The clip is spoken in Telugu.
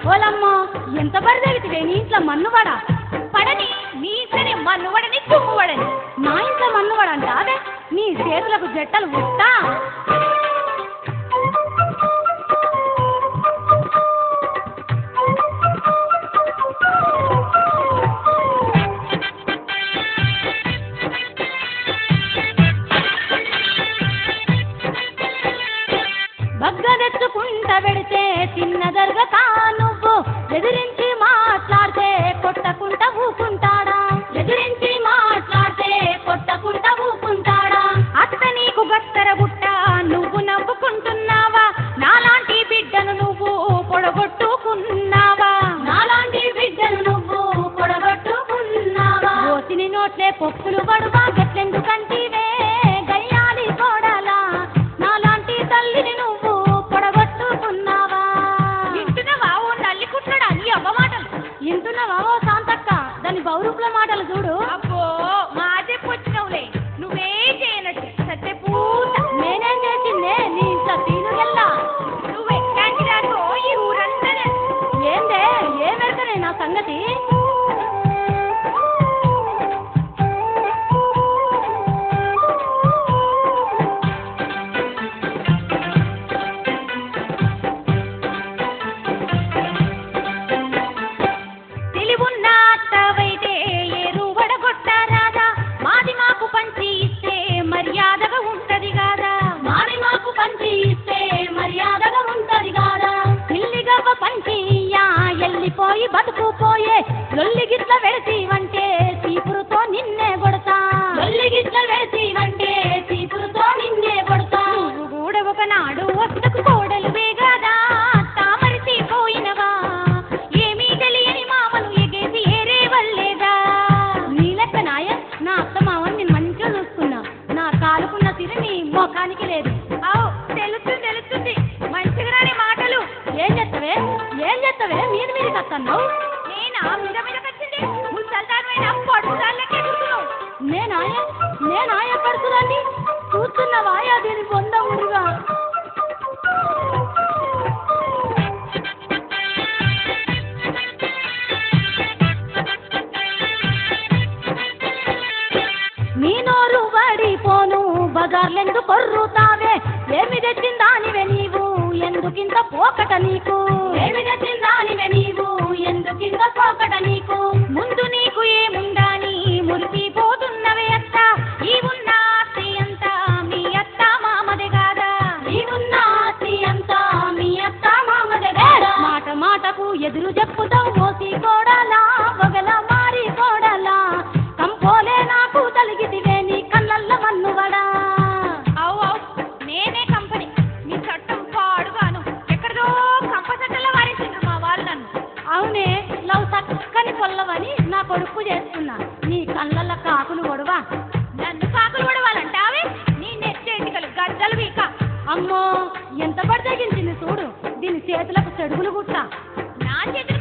ఓలమ్మో ఎంత పడదగితే నీ ఇంట్లో మన్నువాడా పడని నీ ఇంట్లోనే మన్నువడని తుమ్మువడని నా ఇంట్లో మన్నువాడా అంటే అదే నీ చేతులకు జట్టలు ఉట్టా బగ్గదెత్తుకుంట పెడితే తిన్న దర్గతా నువ్వు ఎదిరించి మాట్లాడితే కొట్టకుంట ఊకుంటాడా ఎదిరించి మాట్లాడితే కొట్టకుంట ఊకుంటాడా అత్త నీకు గత్తర బుట్ట నువ్వు నవ్వుకుంటున్నావా నాలాంటి బిడ్డను నువ్వు పొడగొట్టుకున్నావా నాలాంటి బిడ్డను నువ్వు పొడగొట్టుకున్నావా ఓసిని నోట్లే పొక్కులు పడువా గట్లెందుకంటివే గయ్యాలి కోడలా నాలాంటి తల్లిని నువ్వు పొడగొట్టుకున్నావా వింటున్నావా ఓ నల్లి కుట్లడా నీ అవ్వ మాటలు ఇంటున్నావా ఓ శాంతక్క దాని బౌరూపుల మాటలు చూడు అబ్బో మాదే పొచ్చినవులే నువ్వే చేయనట్టు సత్య పూత నేనేం చేసిందే నీ ఇంట్లో తీనుగెల్లా నువ్వెట్లాంటి దాకో ఈ ఊరంతా ఏందే ఏమెరకనే నా సంగతి తెలివున్న అత్తవైతే ఏరువడ కొట్టారాదా మాది మాకు పంచి ఇస్తే మర్యాదగా ఉంటది కాదా మాది మాకు పంచి ఇస్తే మర్యాదగా ఉంటది కాదా పిల్లిగవ్వ పంచియ్యా ఎల్లిపోయి బతుకుపోయే లొల్లిగిట్ల వెళతీవంటే చీపురుతో నిన్నే కొడతా లొల్లిగిట్ల వెళతీవంటే చీపురుతో నిన్నే కొడతా నువ్వు కూడా ఒకనాడు వద్దకు కోడలు వేగాదా తామరిసిపోయినవా ఏమీ తెలియని మామను ఎగేసి ఏరే వల్లేదా నీ లెక్క నాయ నా అత్తమావని నేను మంచిగా చూసుకున్నా నా కాలుకున్న తిరి నీ మొఖానికి లేదు అవు తెలుస్తుంది మంచిగా రాని మాటలు ఏం చేస్తావే మీద మీదకి వస్తున్నావు నేనా మీద మీదకొచ్చింది ముసల్దానమైన పొడుసాలకే చూస్తున్నావు నేనాయ పడుతుందండి చూస్తున్నావాయా దీని పొంద మురుగా నీ నోరు పడిపోను బజార్లెందు కొర్రుతావే ఏమి తెచ్చిందానివే నీవు ఎందుకింత పోకట నీకు ఏమి తెచ్చిందానివే నీవు ఎందుకింత పోకట నీకు ముందు నీకు ఏముండాని మురిసిపోతున్నవే అత్త ఈ ఉన్న ఆస్తి అంతా మీ అత్త మామదే కాదా ఈ ఉన్న ఆస్తి అంతా మీ అత్త మామదే కాదా మాట మాటకు ఎదురు చెప్పుతావు మోసి కోడలా పొగల మారి కోడలా కంపోలే నాకు తలిగితివే నీ కళ్ళల్ల మన్నువడా అవు నేనే కంపెనీ నీ చట్టం పాడుగాను ఎక్కడదో కంపసట్టలో వారేసిండ్రు మా వాళ్ళు నన్ను అవునే లవ్ చక్కని పొల్లవని నా కొడుకు చేస్తున్నా నీ కళ్ళల్ల కాకులు ఒడవా నన్ను కాకులు పడవాలంటావే నీ నెత్తెంటికలు గద్దలు వీక అమ్మో ఎంత పడదగించింది చూడు దీని చేతులకు చెడుగులు గుట్ట నా చేతులు